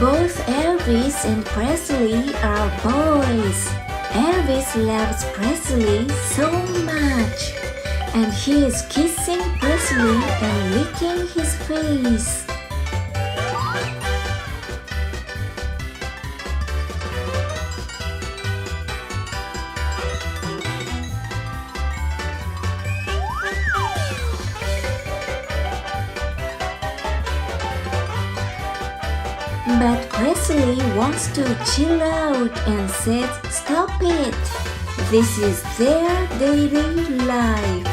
Both Elvis and Presley are boys. Elvis loves Presley so much, and he is kissing Presley and licking his face. But Presley wants to chill out and says, "Stop it! This is their daily life."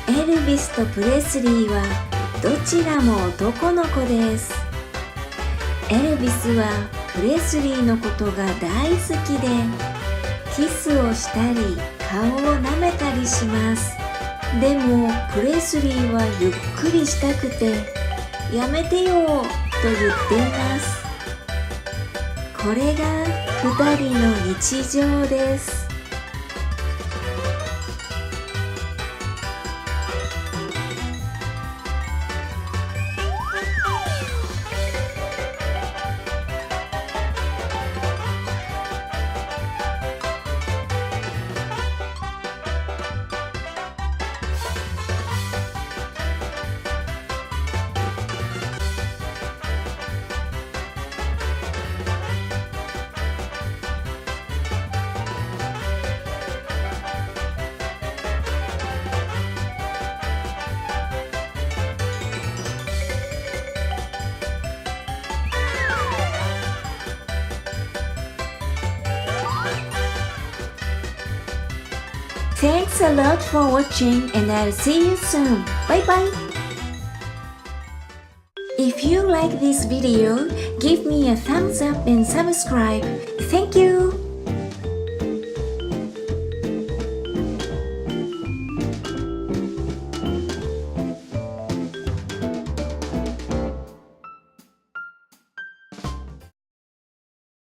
エルヴィスとプレスリーはどちらも男の子です。エルヴィスはプレスリーのことが大好きで、キスをしたり顔を舐めたりします。でもプレスリーはゆっくりしたくて、やめてよと言っています。これが2人の日常です。Thanks a lot for watching, and I'll see you soon. Bye bye! If you like this video, give me a thumbs up and subscribe. Thank you!